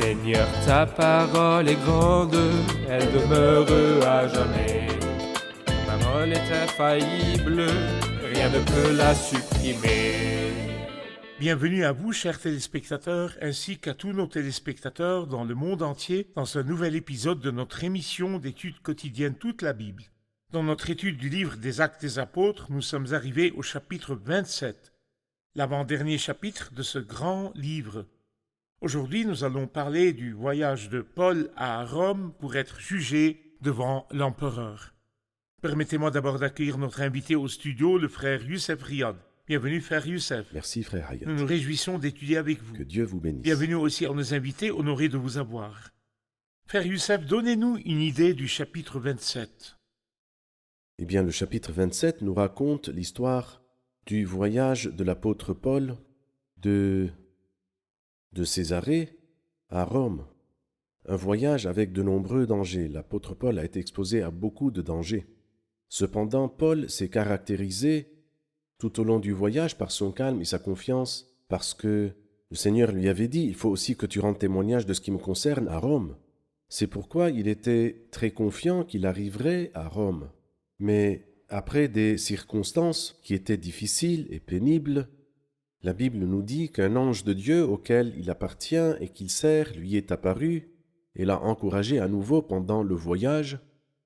Seigneur, ta parole est grande, elle demeure à jamais. Ta parole est infaillible, rien ne peut la supprimer. Bienvenue à vous, chers téléspectateurs, ainsi qu'à tous nos téléspectateurs dans le monde entier, dans un nouvel épisode de notre émission d'études quotidiennes Toute la Bible. Dans notre étude du livre des Actes des Apôtres, nous sommes arrivés au chapitre 27, l'avant-dernier chapitre de ce grand livre. Aujourd'hui, nous allons parler du voyage de Paul à Rome pour être jugé devant l'empereur. Permettez-moi d'abord d'accueillir notre invité au studio, le frère Youssef Riyad. Bienvenue, frère Youssef. Merci, frère Hayat. Nous nous réjouissons d'étudier avec vous. Que Dieu vous bénisse. Bienvenue aussi à nos invités, honorés de vous avoir. Frère Youssef, donnez-nous une idée du chapitre 27. Eh bien, le chapitre 27 nous raconte l'histoire du voyage de l'apôtre Paul de Césarée à Rome. Un voyage avec de nombreux dangers. L'apôtre Paul a été exposé à beaucoup de dangers. Cependant, Paul s'est caractérisé tout au long du voyage par son calme et sa confiance, parce que le Seigneur lui avait dit « Il faut aussi que tu rendes témoignage de ce qui me concerne à Rome ». C'est pourquoi il était très confiant qu'il arriverait à Rome. Mais après des circonstances qui étaient difficiles et pénibles, la Bible nous dit qu'un ange de Dieu auquel il appartient et qu'il sert lui est apparu et l'a encouragé à nouveau pendant le voyage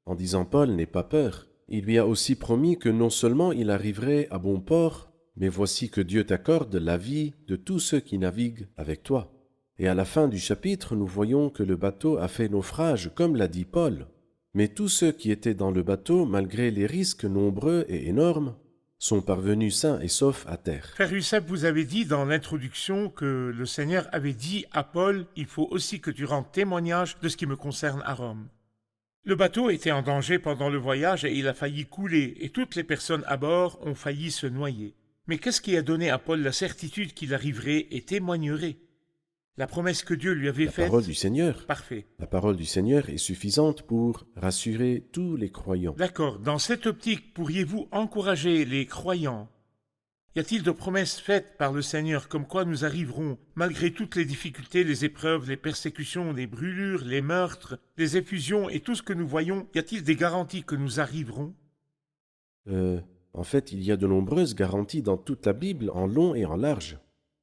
en disant « Paul, n'aie pas peur ». Il lui a aussi promis que non seulement il arriverait à bon port, mais voici que Dieu t'accorde la vie de tous ceux qui naviguent avec toi. Et à la fin du chapitre, nous voyons que le bateau a fait naufrage, comme l'a dit Paul. Mais tous ceux qui étaient dans le bateau, malgré les risques nombreux et énormes, sont parvenus sains et saufs à terre. Frère Youssef, vous avez dit dans l'introduction que le Seigneur avait dit à Paul « Il faut aussi que tu rendes témoignage de ce qui me concerne à Rome ». Le bateau était en danger pendant le voyage et il a failli couler, et toutes les personnes à bord ont failli se noyer. Mais qu'est-ce qui a donné à Paul la certitude qu'il arriverait et témoignerait? La promesse que Dieu lui avait faite. La parole du Seigneur. Parfait. La parole du Seigneur est suffisante pour rassurer tous les croyants. D'accord. Dans cette optique, pourriez-vous encourager les croyants? Y a-t-il de promesses faites par le Seigneur comme quoi nous arriverons, malgré toutes les difficultés, les épreuves, les persécutions, les brûlures, les meurtres, les effusions et tout ce que nous voyons, y a-t-il des garanties que nous arriverons? En fait, il y a de nombreuses garanties dans toute la Bible, en long et en large.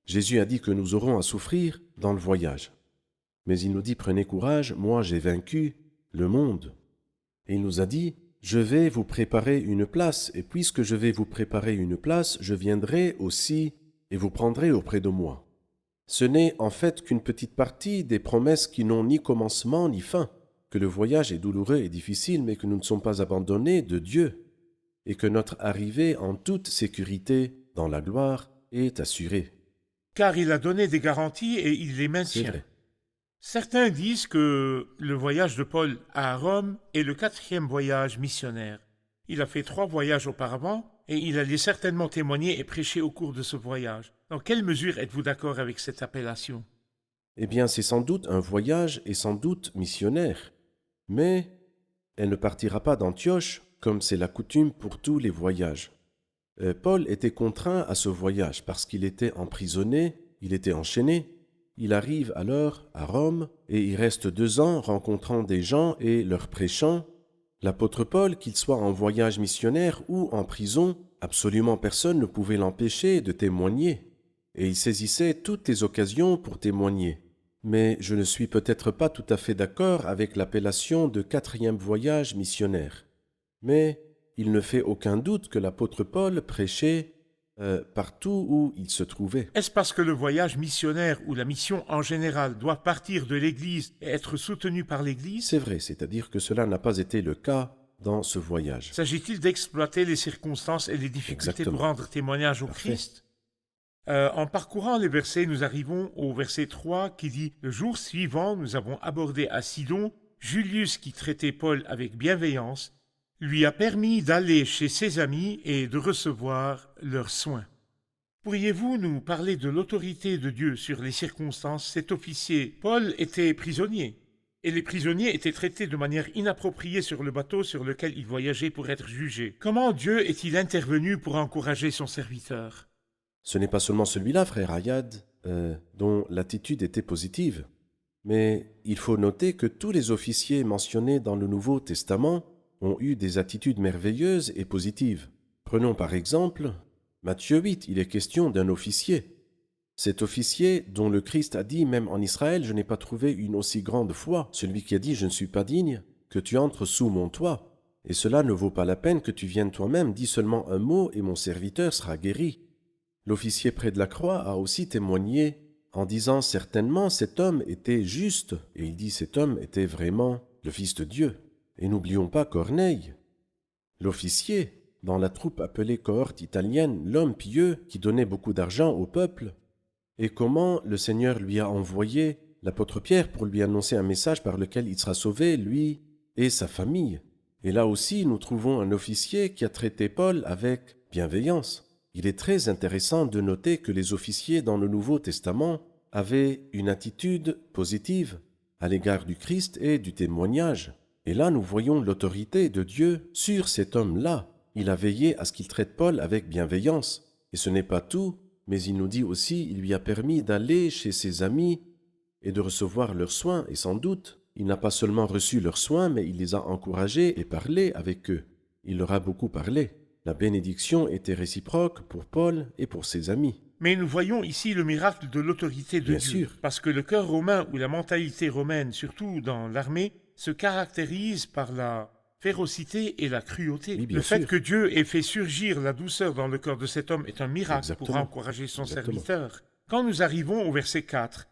Jésus a dit que nous aurons à souffrir dans le voyage. Mais il nous dit « Prenez courage, moi j'ai vaincu le monde ». Et il nous a dit « Je vais vous préparer une place, et puisque je vais vous préparer une place, je viendrai aussi et vous prendrez auprès de moi. » Ce n'est en fait qu'une petite partie des promesses qui n'ont ni commencement ni fin, que le voyage est douloureux et difficile, mais que nous ne sommes pas abandonnés de Dieu, et que notre arrivée en toute sécurité dans la gloire est assurée. Car il a donné des garanties et il les C'est maintient. vrai. Certains disent que le voyage de Paul à Rome est le 4e voyage missionnaire. Il a fait 3 voyages auparavant et il allait certainement témoigner et prêcher au cours de ce voyage. Dans quelle mesure êtes-vous d'accord avec cette appellation? Eh bien, c'est sans doute un voyage et sans doute missionnaire, mais elle ne partira pas d'Antioche comme c'est la coutume pour tous les voyages. Paul était contraint à ce voyage parce qu'il était emprisonné, il était enchaîné. Il arrive alors à Rome et il reste 2 ans rencontrant des gens et leur prêchant. L'apôtre Paul, qu'il soit en voyage missionnaire ou en prison, absolument personne ne pouvait l'empêcher de témoigner. Et il saisissait toutes les occasions pour témoigner. Mais je ne suis peut-être pas tout à fait d'accord avec l'appellation de 4e voyage missionnaire. Mais il ne fait aucun doute que l'apôtre Paul prêchait partout où il se trouvait. Est-ce parce que le voyage missionnaire ou la mission en général doit partir de l'Église et être soutenu par l'Église? C'est vrai, c'est-à-dire que cela n'a pas été le cas dans ce voyage. S'agit-il d'exploiter les circonstances et les difficultés Exactement. pour rendre témoignage au Parfait. Christ? En parcourant les versets, nous arrivons au verset 3 qui dit « Le jour suivant, nous avons abordé à Sidon. Julius, qui traitait Paul avec bienveillance, lui a permis d'aller chez ses amis et de recevoir leurs soins. » Pourriez-vous nous parler de l'autorité de Dieu sur les circonstances? Cet officier, Paul, était prisonnier. Et les prisonniers étaient traités de manière inappropriée sur le bateau sur lequel il voyageait pour être jugé. Comment Dieu est-il intervenu pour encourager son serviteur? Ce n'est pas seulement celui-là, frère Ayad, dont l'attitude était positive. Mais il faut noter que tous les officiers mentionnés dans le Nouveau Testament ont eu des attitudes merveilleuses et positives. Prenons par exemple Matthieu 8, il est question d'un officier. Cet officier dont le Christ a dit, même en Israël, je n'ai pas trouvé une aussi grande foi, celui qui a dit, je ne suis pas digne que tu entres sous mon toit. Et cela ne vaut pas la peine que tu viennes toi-même, dis seulement un mot et mon serviteur sera guéri. L'officier près de la croix a aussi témoigné en disant certainement cet homme était juste, et il dit cet homme était vraiment le Fils de Dieu. Et n'oublions pas Corneille, l'officier, dans la troupe appelée cohorte italienne, l'homme pieux qui donnait beaucoup d'argent au peuple, et comment le Seigneur lui a envoyé l'apôtre Pierre pour lui annoncer un message par lequel il sera sauvé, lui et sa famille. Et là aussi, nous trouvons un officier qui a traité Paul avec bienveillance. Il est très intéressant de noter que les officiers dans le Nouveau Testament avaient une attitude positive à l'égard du Christ et du témoignage. Et là, nous voyons l'autorité de Dieu sur cet homme-là. Il a veillé à ce qu'il traite Paul avec bienveillance. Et ce n'est pas tout, mais il nous dit aussi, il lui a permis d'aller chez ses amis et de recevoir leurs soins. Et sans doute, il n'a pas seulement reçu leurs soins, mais il les a encouragés et parlé avec eux. Il leur a beaucoup parlé. La bénédiction était réciproque pour Paul et pour ses amis. Mais nous voyons ici le miracle de l'autorité de Bien Dieu. sûr. Parce que le cœur romain ou la mentalité romaine, surtout dans l'armée, se caractérise par la férocité et la cruauté. Oui, bien le fait sûr. que Dieu ait fait surgir la douceur dans le cœur de cet homme est un miracle pour Exactement. encourager son Exactement. serviteur. Quand nous arrivons au verset 4,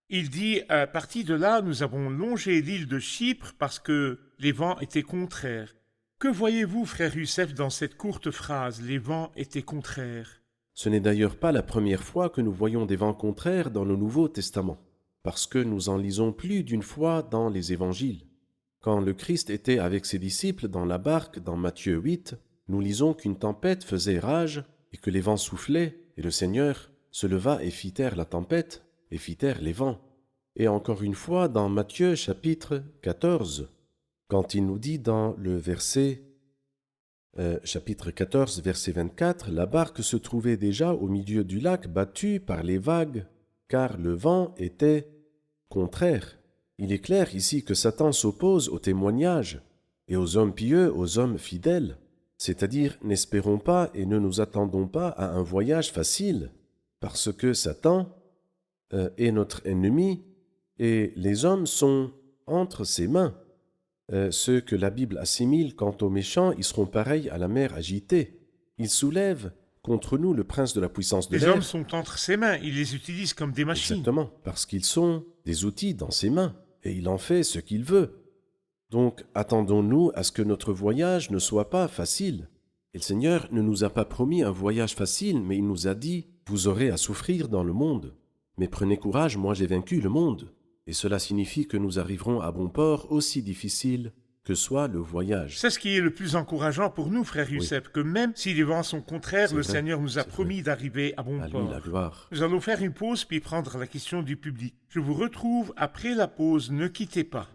il dit « À partir de là, nous avons longé l'île de Chypre parce que les vents étaient contraires. » Que voyez-vous, frère Youssef, dans cette courte phrase « les vents étaient contraires » Ce n'est d'ailleurs pas la première fois que nous voyons des vents contraires dans le Nouveau Testament, parce que nous en lisons plus d'une fois dans les évangiles. Quand le Christ était avec ses disciples dans la barque dans Matthieu 8, nous lisons qu'une tempête faisait rage et que les vents soufflaient, et le Seigneur se leva et fit taire la tempête et fit taire les vents. Et encore une fois dans Matthieu chapitre 14, quand il nous dit dans le chapitre 14, verset 24, la barque se trouvait déjà au milieu du lac battue par les vagues, car le vent était contraire. Il est clair ici que Satan s'oppose au témoignage et aux hommes pieux, aux hommes fidèles. C'est-à-dire, n'espérons pas et ne nous attendons pas à un voyage facile, parce que Satan est notre ennemi et les hommes sont entre ses mains. Ceux que la Bible assimile quant aux méchants, ils seront pareils à la mer agitée. Ils soulèvent contre nous le prince de la puissance de Les l'air. hommes sont entre ses mains, il les utilise comme des machines. Exactement, parce qu'ils sont des outils dans ses mains, et il en fait ce qu'il veut. Donc, attendons-nous à ce que notre voyage ne soit pas facile. Et le Seigneur ne nous a pas promis un voyage facile, mais il nous a dit, vous aurez à souffrir dans le monde. Mais prenez courage, moi j'ai vaincu le monde. Et cela signifie que nous arriverons à bon port, aussi difficile que soit le voyage. C'est ce qui est le plus encourageant pour nous, frère Youssef, que même si les vents sont contraires, C'est le vrai, Seigneur nous a c'est promis d'arriver à bon À lui port. la gloire. Nous allons faire une pause puis prendre la question du public. Je vous retrouve après la pause, ne quittez pas.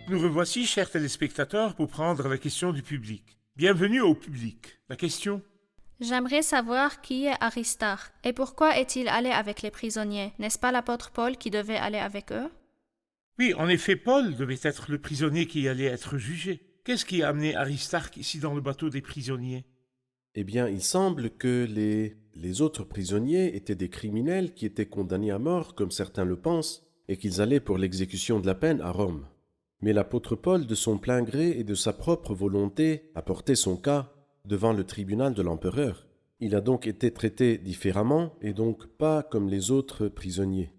Nous revoici, chers téléspectateurs, pour prendre la question du public. Bienvenue au public. La question? J'aimerais savoir qui est Aristarque et pourquoi est-il allé avec les prisonniers? N'est-ce pas l'apôtre Paul qui devait aller avec eux? Oui, en effet, Paul devait être le prisonnier qui allait être jugé. Qu'est-ce qui a amené Aristarque ici dans le bateau des prisonniers? Eh bien, il semble que les autres prisonniers étaient des criminels qui étaient condamnés à mort, comme certains le pensent, et qu'ils allaient pour l'exécution de la peine à Rome. Mais l'apôtre Paul, de son plein gré et de sa propre volonté, a porté son cas devant le tribunal de l'empereur. Il a donc été traité différemment et donc pas comme les autres prisonniers.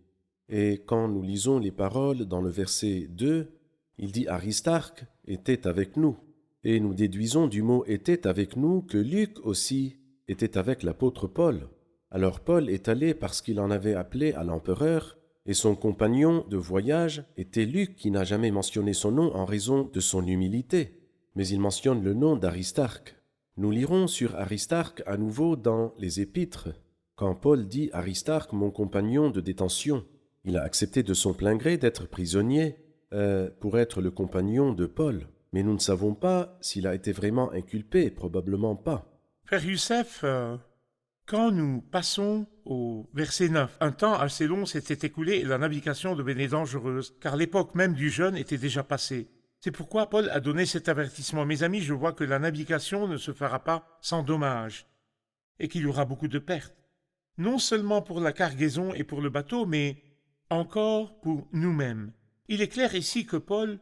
Et quand nous lisons les paroles dans le verset 2, il dit « Aristarque était avec nous ». Et nous déduisons du mot « était avec nous » que Luc aussi était avec l'apôtre Paul. Alors Paul est allé parce qu'il en avait appelé à l'empereur, et son compagnon de voyage était Luc qui n'a jamais mentionné son nom en raison de son humilité, mais il mentionne le nom d'Aristarque. Nous lirons sur Aristarque à nouveau dans les Épîtres, quand Paul dit Aristarque, mon compagnon de détention. Il a accepté de son plein gré d'être prisonnier pour être le compagnon de Paul. Mais nous ne savons pas s'il a été vraiment inculpé, probablement pas. Frère Youssef, quand nous passons au verset 9, un temps assez long s'était écoulé et la navigation devenait dangereuse, car l'époque même du jeûne était déjà passée. C'est pourquoi Paul a donné cet avertissement. Mes amis, je vois que la navigation ne se fera pas sans dommage et qu'il y aura beaucoup de pertes. Non seulement pour la cargaison et pour le bateau, mais encore pour nous-mêmes. Il est clair ici que Paul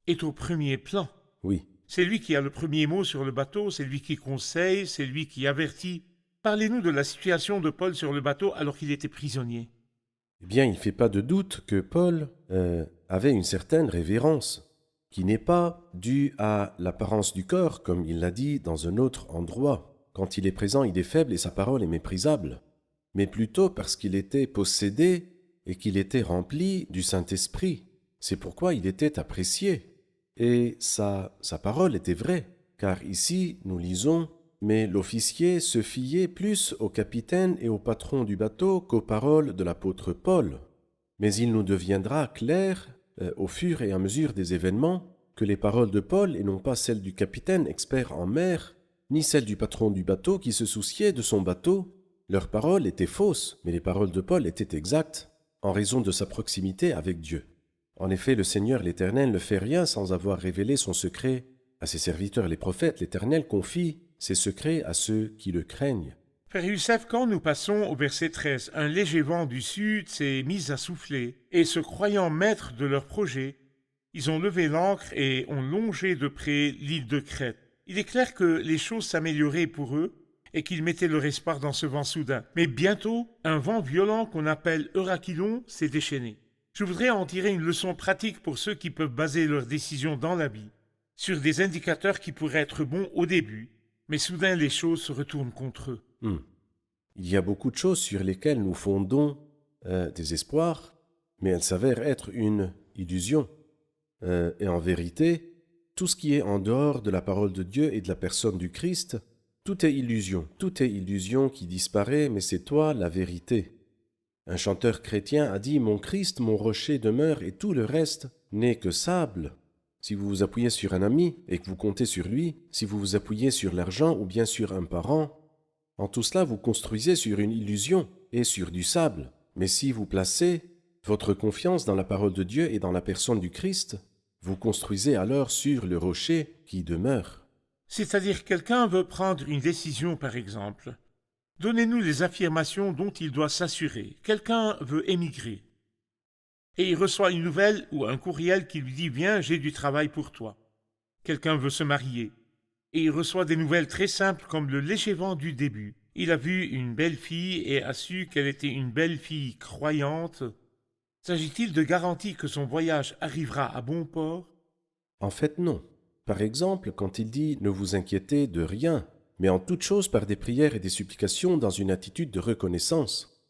est au premier plan. Oui, C'est lui qui a le premier mot sur le bateau, c'est lui qui conseille, c'est lui qui avertit. Parlez-nous de la situation de Paul sur le bateau alors qu'il était prisonnier. eh bien, il ne fait pas de doute que Paul avait une certaine révérence, qui n'est pas due à l'apparence du corps, comme il l'a dit dans un autre endroit. Quand il est présent, il est faible et sa parole est méprisable, mais plutôt parce qu'il était possédé et qu'il était rempli du Saint-Esprit. C'est pourquoi il était apprécié. Et sa parole était vraie, car ici nous lisons « Mais l'officier se fiait plus au capitaine et au patron du bateau qu'aux paroles de l'apôtre Paul. Mais il nous deviendra clair, au fur et à mesure des événements, que les paroles de Paul, et non pas celles du capitaine expert en mer, ni celles du patron du bateau qui se souciait de son bateau, leurs paroles étaient fausses, mais les paroles de Paul étaient exactes, en raison de sa proximité avec Dieu. En effet, le Seigneur l'Éternel ne fait rien sans avoir révélé son secret à ses serviteurs les prophètes. L'Éternel confie ses secrets à ceux qui le craignent. Frère Youssef, quand nous passons au verset 13, un léger vent du sud s'est mis à souffler, et se croyant maîtres de leur projet, ils ont levé l'ancre et ont longé de près l'île de Crète. Il est clair que les choses s'amélioraient pour eux et qu'ils mettaient leur espoir dans ce vent soudain. Mais bientôt, un vent violent qu'on appelle Eurachylon s'est déchaîné. Je voudrais en tirer une leçon pratique pour ceux qui peuvent baser leurs décisions dans la vie sur des indicateurs qui pourraient être bons au début, mais soudain les choses se retournent contre eux. Il y a beaucoup de choses sur lesquelles nous fondons des espoirs, mais elles s'avèrent être une illusion. Et en vérité, tout ce qui est en dehors de la parole de Dieu et de la personne du Christ, tout est illusion qui disparaît, mais c'est toi la vérité. Un chanteur chrétien a dit « Mon Christ, mon rocher demeure et tout le reste n'est que sable ». Si vous vous appuyez sur un ami et que vous comptez sur lui, si vous vous appuyez sur l'argent ou bien sur un parent, en tout cela vous construisez sur une illusion et sur du sable. Mais si vous placez votre confiance dans la parole de Dieu et dans la personne du Christ, vous construisez alors sur le rocher qui demeure. C'est-à-dire quelqu'un veut prendre une décision par exemple. Donnez-nous les affirmations dont il doit s'assurer. Quelqu'un veut émigrer. Et il reçoit une nouvelle ou un courriel qui lui dit « Viens, j'ai du travail pour toi ». Quelqu'un veut se marier. Et il reçoit des nouvelles très simples comme le léger vent du début. Il a vu une belle fille et a su qu'elle était une belle fille croyante. S'agit-il de garantie que son voyage arrivera à bon port? En fait, non. Par exemple, quand il dit « Ne vous inquiétez de rien », mais en toute chose par des prières et des supplications dans une attitude de reconnaissance.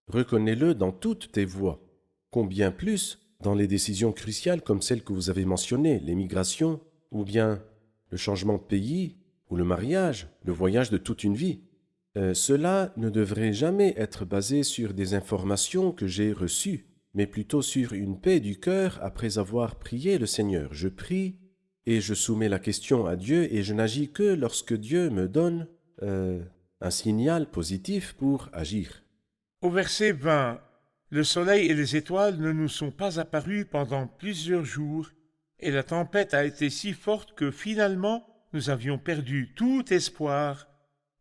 Reconnais-le dans toutes tes voies. Combien plus dans les décisions cruciales comme celles que vous avez mentionnées, l'émigration, ou bien le changement de pays, ou le mariage, le voyage de toute une vie. Cela ne devrait jamais être basé sur des informations que j'ai reçues, mais plutôt sur une paix du cœur après avoir prié le Seigneur. Je prie et je soumets la question à Dieu et je n'agis que lorsque Dieu me donne un signal positif pour agir. Au verset 20, le soleil et les étoiles ne nous sont pas apparus pendant plusieurs jours, et la tempête a été si forte que finalement nous avions perdu tout espoir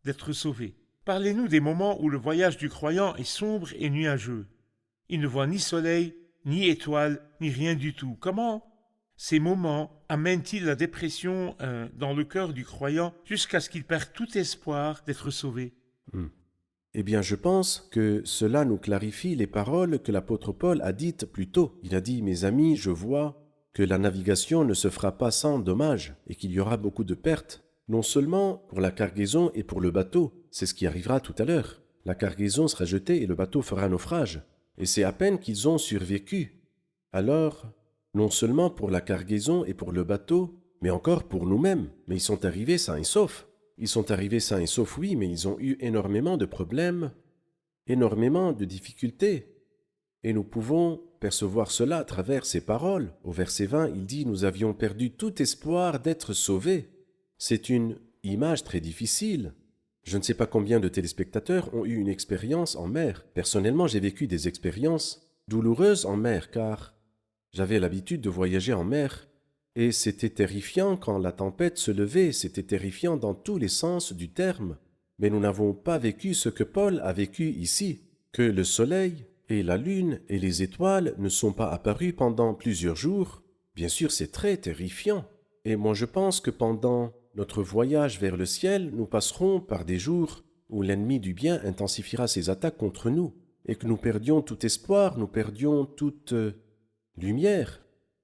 d'être sauvés. Parlez-nous des moments où le voyage du croyant est sombre et nuageux. Il ne voit ni soleil, ni étoiles, ni rien du tout. Comment ces moments amènent-ils la dépression dans le cœur du croyant jusqu'à ce qu'il perde tout espoir d'être sauvé? Eh bien, je pense que cela nous clarifie les paroles que l'apôtre Paul a dites plus tôt. Il a dit « Mes amis, je vois que la navigation ne se fera pas sans dommage et qu'il y aura beaucoup de pertes, non seulement pour la cargaison et pour le bateau, c'est ce qui arrivera tout à l'heure. La cargaison sera jetée et le bateau fera naufrage. Et c'est à peine qu'ils ont survécu. Alors, non seulement pour la cargaison et pour le bateau, mais encore pour nous-mêmes. Mais ils sont arrivés sains et saufs. Ils sont arrivés sains et saufs, oui, mais ils ont eu énormément de problèmes, énormément de difficultés. Et nous pouvons percevoir cela à travers ces paroles. Au verset 20, il dit « Nous avions perdu tout espoir d'être sauvés ». C'est une image très difficile. Je ne sais pas combien de téléspectateurs ont eu une expérience en mer. Personnellement, j'ai vécu des expériences douloureuses en mer, car j'avais l'habitude de voyager en mer. Et c'était terrifiant quand la tempête se levait, c'était terrifiant dans tous les sens du terme. Mais nous n'avons pas vécu ce que Paul a vécu ici, que le soleil et la lune et les étoiles ne sont pas apparus pendant plusieurs jours. Bien sûr, c'est très terrifiant. Et moi, je pense que pendant notre voyage vers le ciel, nous passerons par des jours où l'ennemi du bien intensifiera ses attaques contre nous, et que nous perdions tout espoir, nous perdions toute lumière.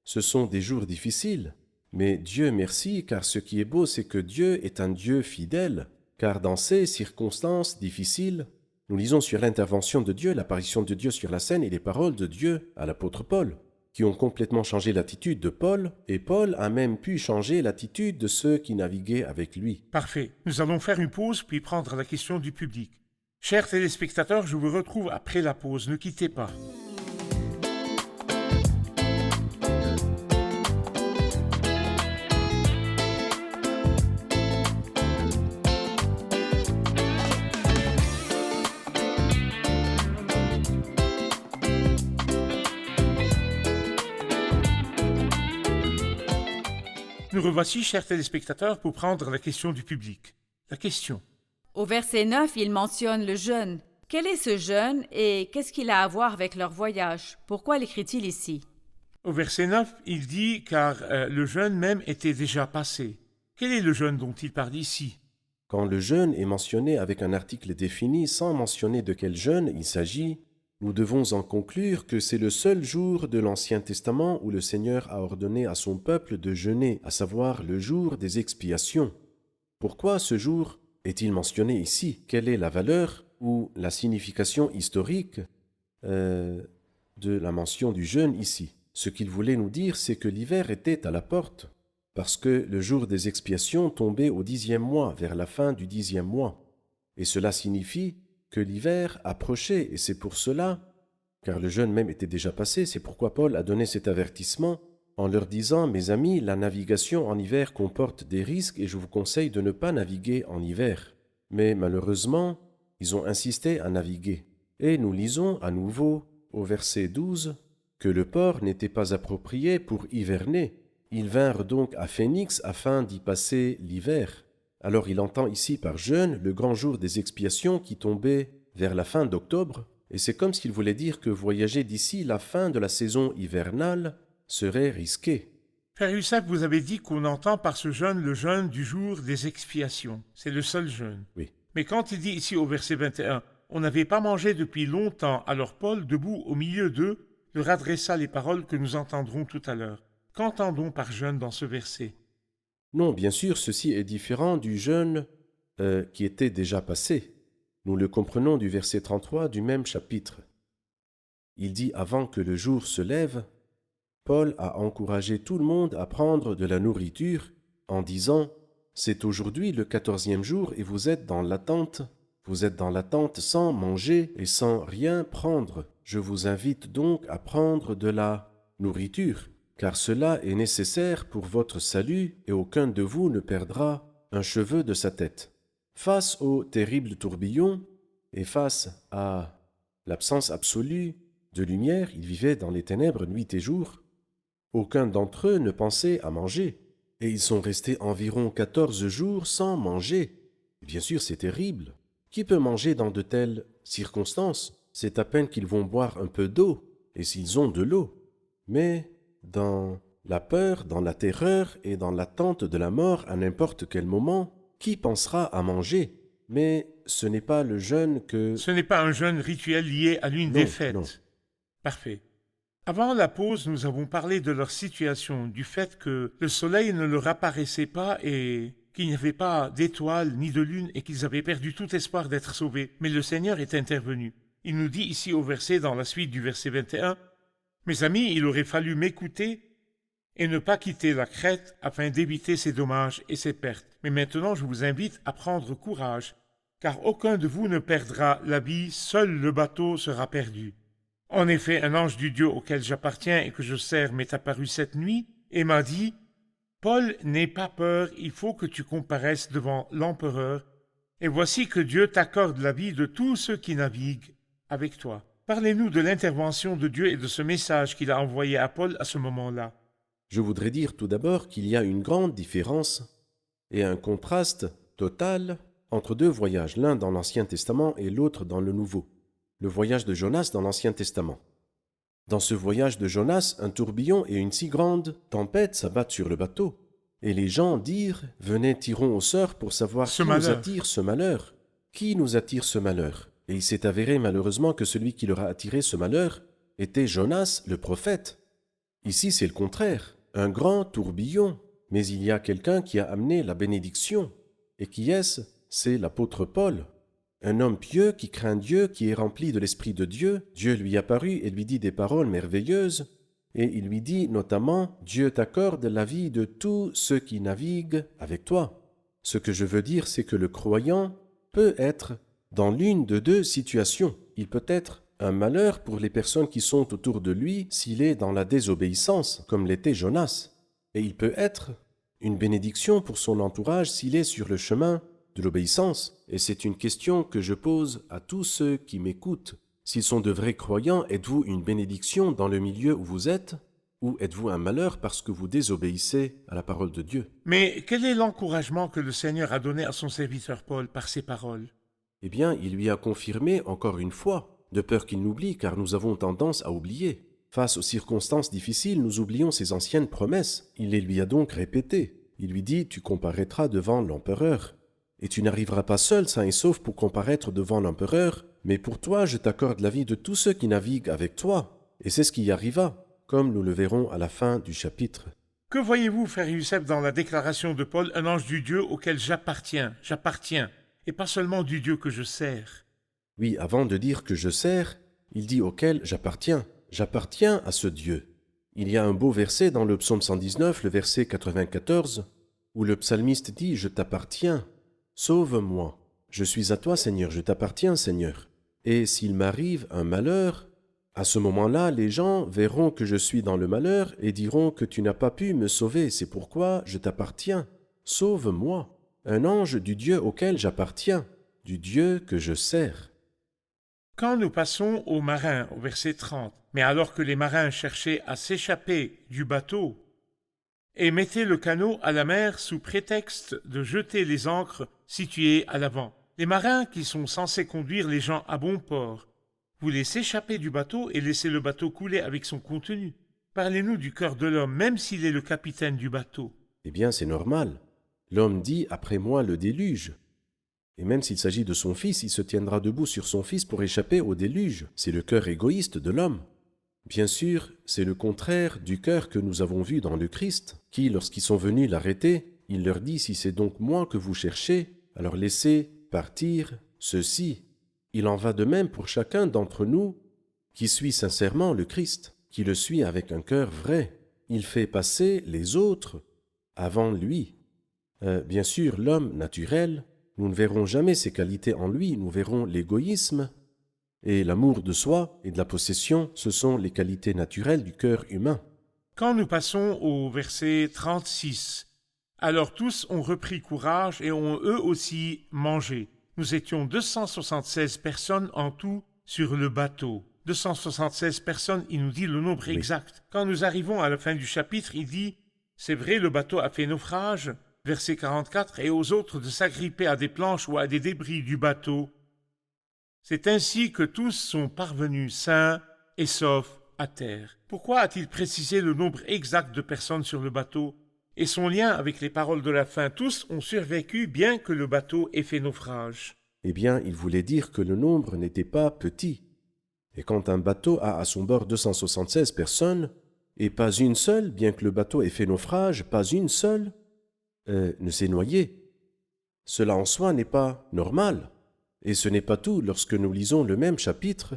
Ce sont des jours difficiles, mais Dieu merci, car ce qui est beau, c'est que Dieu est un Dieu fidèle, car dans ces circonstances difficiles, nous lisons sur l'intervention de Dieu, l'apparition de Dieu sur la scène et les paroles de Dieu à l'apôtre Paul, qui ont complètement changé l'attitude de Paul, et Paul a même pu changer l'attitude de ceux qui naviguaient avec lui. Parfait. Nous allons faire une pause puis prendre la question du public. Chers téléspectateurs, je vous retrouve après la pause. Ne quittez pas. Nous revoici, chers téléspectateurs, pour prendre la question du public. La question. Au verset 9, il mentionne le jeûne. Quel est ce jeûne et qu'est-ce qu'il a à voir avec leur voyage? Pourquoi l'écrit-il ici? Au verset 9, il dit « car le jeûne même était déjà passé ». Quel est le jeûne dont il parle ici? Quand le jeûne est mentionné avec un article défini sans mentionner de quel jeûne il s'agit, nous devons en conclure que c'est le seul jour de l'Ancien Testament où le Seigneur a ordonné à son peuple de jeûner, à savoir le jour des expiations. Pourquoi ce jour est-il mentionné ici? Quelle est la valeur ou la signification historique de la mention du jeûne ici? Ce qu'il voulait nous dire, c'est que l'hiver était à la porte, parce que le jour des expiations tombait au 10e mois, vers la fin du 10e mois. Et cela signifie que l'hiver approchait, et c'est pour cela, car le jeûne même était déjà passé, c'est pourquoi Paul a donné cet avertissement en leur disant « Mes amis, la navigation en hiver comporte des risques et je vous conseille de ne pas naviguer en hiver. » Mais malheureusement, ils ont insisté à naviguer. Et nous lisons à nouveau au verset 12 que le port n'était pas approprié pour hiverner. Ils vinrent donc à Phénix afin d'y passer l'hiver. Alors il entend ici par jeûne le grand jour des expiations qui tombait vers la fin d'octobre, et c'est comme s'il voulait dire que voyager d'ici la fin de la saison hivernale serait risqué. Frère Youssef, vous avez dit qu'on entend par ce jeûne le jeûne du jour des expiations. C'est le seul jeûne. Oui. Mais quand il dit ici au verset 21, « On n'avait pas mangé depuis longtemps », alors Paul, debout au milieu d'eux, leur adressa les paroles que nous entendrons tout à l'heure. Qu'entendons par jeûne dans ce verset? Non, bien sûr, ceci est différent du jeûne qui était déjà passé. Nous le comprenons du verset 33 du même chapitre. Il dit « Avant que le jour se lève », Paul a encouragé tout le monde à prendre de la nourriture en disant « C'est aujourd'hui le 14e jour et vous êtes dans l'attente. Vous êtes dans l'attente sans manger et sans rien prendre. Je vous invite donc à prendre de la nourriture, car cela est nécessaire pour votre salut et aucun de vous ne perdra un cheveu de sa tête. » Face au terrible tourbillon et face à l'absence absolue de lumière, ils vivaient dans les ténèbres nuit et jour. Aucun d'entre eux ne pensait à manger, et ils sont restés environ 14 jours sans manger. Bien sûr, c'est terrible. Qui peut manger dans de telles circonstances? C'est à peine qu'ils vont boire un peu d'eau, et s'ils ont de l'eau. Mais dans la peur, dans la terreur et dans l'attente de la mort à n'importe quel moment, qui pensera à manger? Mais ce n'est pas le jeûne que... Ce n'est pas un jeûne rituel lié à l'une des fêtes. Non. Parfait. Avant la pause, nous avons parlé de leur situation, du fait que le soleil ne leur apparaissait pas et qu'il n'y avait pas d'étoiles ni de lune et qu'ils avaient perdu tout espoir d'être sauvés. Mais le Seigneur est intervenu. Il nous dit ici au verset, dans la suite du verset 21, « Mes amis, il aurait fallu m'écouter et ne pas quitter la Crète afin d'éviter ses dommages et ses pertes. Mais maintenant, je vous invite à prendre courage, car aucun de vous ne perdra la vie, seul le bateau sera perdu. En effet, un ange du Dieu auquel j'appartiens et que je sers m'est apparu cette nuit et m'a dit « Paul, n'aie pas peur, il faut que tu comparaisses devant l'empereur, et voici que Dieu t'accorde la vie de tous ceux qui naviguent avec toi. » Parlez-nous de l'intervention de Dieu et de ce message qu'il a envoyé à Paul à ce moment-là. Je voudrais dire tout d'abord qu'il y a une grande différence et un contraste total entre deux voyages, l'un dans l'Ancien Testament et l'autre dans le Nouveau. Le voyage de Jonas dans l'Ancien Testament. Dans ce voyage de Jonas, un tourbillon et une si grande tempête s'abattent sur le bateau. Et les gens dirent « Venez, tirons au sort pour savoir qui nous attire ce malheur. Qui nous attire ce malheur ?» Et il s'est avéré malheureusement que celui qui leur a attiré ce malheur était Jonas, le prophète. Ici, c'est le contraire, un grand tourbillon. Mais il y a quelqu'un qui a amené la bénédiction. Et qui est-ce? C'est l'apôtre Paul. Un homme pieux qui craint Dieu, qui est rempli de l'Esprit de Dieu. Dieu lui apparut et lui dit des paroles merveilleuses. Et il lui dit notamment « Dieu t'accorde la vie de tous ceux qui naviguent avec toi ». Ce que je veux dire, c'est que le croyant peut être dans l'une de deux situations. Il peut être un malheur pour les personnes qui sont autour de lui s'il est dans la désobéissance, comme l'était Jonas. Et il peut être une bénédiction pour son entourage s'il est sur le chemin de l'obéissance. Et c'est une question que je pose à tous ceux qui m'écoutent. S'ils sont de vrais croyants, êtes-vous une bénédiction dans le milieu où vous êtes? Ou êtes-vous un malheur parce que vous désobéissez à la parole de Dieu? Mais quel est l'encouragement que le Seigneur a donné à son serviteur Paul par ces paroles? Eh bien, il lui a confirmé encore une fois, de peur qu'il n'oublie, car nous avons tendance à oublier. Face aux circonstances difficiles, nous oublions ses anciennes promesses. Il les lui a donc répétées. Il lui dit « Tu comparaîtras devant l'empereur. Et tu n'arriveras pas seul, sain et sauf, pour comparaître devant l'empereur, mais pour toi, je t'accorde la vie de tous ceux qui naviguent avec toi. » Et c'est ce qui y arriva, comme nous le verrons à la fin du chapitre. Que voyez-vous, frère Youssef, dans la déclaration de Paul, un ange du Dieu auquel j'appartiens, et pas seulement du Dieu que je sers? Oui, avant de dire que je sers, il dit auquel j'appartiens. J'appartiens à ce Dieu. Il y a un beau verset dans le psaume 119, le verset 94, où le psalmiste dit « Je t'appartiens, sauve-moi. Je suis à toi, Seigneur, je t'appartiens, Seigneur. » Et s'il m'arrive un malheur, à ce moment-là, les gens verront que je suis dans le malheur et diront que tu n'as pas pu me sauver. C'est pourquoi je t'appartiens. Sauve-moi. Un ange du Dieu auquel j'appartiens, du Dieu que je sers. Quand nous passons aux marins, au verset 30, « Mais alors que les marins cherchaient à s'échapper du bateau et mettaient le canot à la mer sous prétexte de jeter les ancres situées à l'avant. Les marins qui sont censés conduire les gens à bon port voulaient s'échapper du bateau et laisser le bateau couler avec son contenu. Parlez-nous du cœur de l'homme, même s'il est le capitaine du bateau. » Eh bien, c'est normal. L'homme dit « Après moi le déluge ». Et même s'il s'agit de son fils, il se tiendra debout sur son fils pour échapper au déluge. C'est le cœur égoïste de l'homme. Bien sûr, c'est le contraire du cœur que nous avons vu dans le Christ, qui, lorsqu'ils sont venus l'arrêter, il leur dit « Si c'est donc moi que vous cherchez, alors laissez partir ceux-ci. » Il en va de même pour chacun d'entre nous qui suit sincèrement le Christ, qui le suit avec un cœur vrai. Il fait passer les autres avant lui. Bien sûr, l'homme naturel, nous ne verrons jamais ses qualités en lui, nous verrons l'égoïsme et l'amour de soi et de la possession, ce sont les qualités naturelles du cœur humain. Quand nous passons au verset 36, « Alors tous ont repris courage et ont eux aussi mangé. Nous étions 276 personnes en tout sur le bateau. » 276 personnes, il nous dit le nombre exact. Quand nous arrivons à la fin du chapitre, il dit « C'est vrai, le bateau a fait naufrage. » Verset 44, « Et aux autres de s'agripper à des planches ou à des débris du bateau. C'est ainsi que tous sont parvenus sains et saufs à terre. » Pourquoi a-t-il précisé le nombre exact de personnes sur le bateau et son lien avec les paroles de la fin? Tous ont survécu bien que le bateau ait fait naufrage. Eh bien, il voulait dire que le nombre n'était pas petit. Et quand un bateau a à son bord 276 personnes, et pas une seule, bien que le bateau ait fait naufrage, pas une seule, ne s'est noyé. Cela en soi n'est pas normal. Et ce n'est pas tout. Lorsque nous lisons le même chapitre,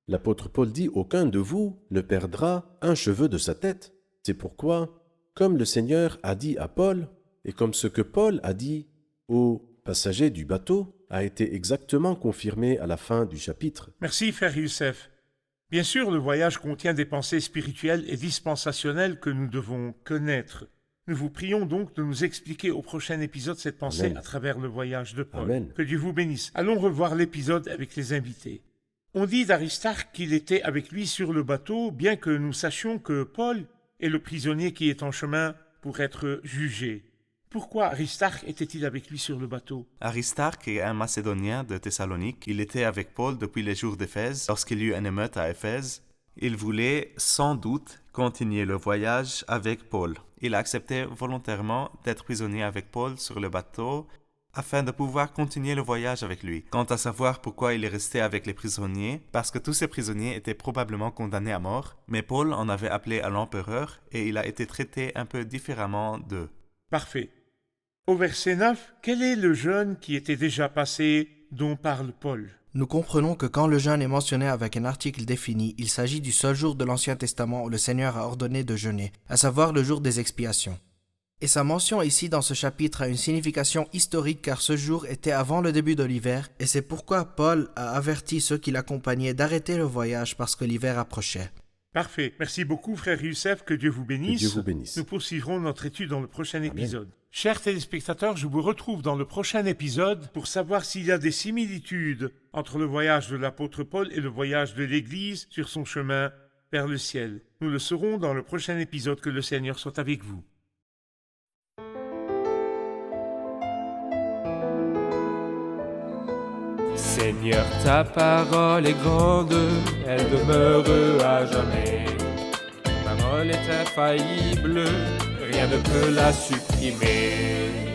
l'apôtre Paul dit « Aucun de vous ne perdra un cheveu de sa tête. » C'est pourquoi comme le Seigneur a dit à Paul, et comme ce que Paul a dit aux passagers du bateau, a été exactement confirmé à la fin du chapitre. Merci, frère Youssef. Bien sûr, le voyage contient des pensées spirituelles et dispensationelles que nous devons connaître. Nous vous prions donc de nous expliquer au prochain épisode cette pensée Amen. à travers le voyage de Paul. Amen. Que Dieu vous bénisse. Allons revoir l'épisode avec les invités. On dit d'Aristarque qu'il était avec lui sur le bateau, bien que nous sachions que Paul est le prisonnier qui est en chemin pour être jugé. Pourquoi Aristarque était-il avec lui sur le bateau? Aristarque est un Macédonien de Thessalonique. Il était avec Paul depuis les jours d'Éphèse. Lorsqu'il y eut une émeute à Éphèse, il voulait sans doute continuer le voyage avec Paul. Il a accepté volontairement d'être prisonnier avec Paul sur le bateau afin de pouvoir continuer le voyage avec lui. Quant à savoir pourquoi il est resté avec les prisonniers, parce que tous ces prisonniers étaient probablement condamnés à mort, mais Paul en avait appelé à l'empereur et il a été traité un peu différemment d'eux. Parfait. Au verset 9, quel est le jeûne qui était déjà passé dont parle Paul? Nous comprenons que quand le jeûne est mentionné avec un article défini, il s'agit du seul jour de l'Ancien Testament où le Seigneur a ordonné de jeûner, à savoir le jour des expiations. Et sa mention ici dans ce chapitre a une signification historique car ce jour était avant le début de l'hiver et c'est pourquoi Paul a averti ceux qui l'accompagnaient d'arrêter le voyage parce que l'hiver approchait. Parfait. Merci beaucoup, frère Youssef. Que Dieu vous bénisse. Que Dieu vous bénisse. Nous poursuivrons notre étude dans le prochain Amen. épisode. Chers téléspectateurs, je vous retrouve dans le prochain épisode pour savoir s'il y a des similitudes entre le voyage de l'apôtre Paul et le voyage de l'Église sur son chemin vers le ciel. Nous le saurons dans le prochain épisode. Que le Seigneur soit avec vous. Seigneur, ta parole est grande, elle demeure à jamais. Ta parole est infaillible, rien ne peut la supprimer.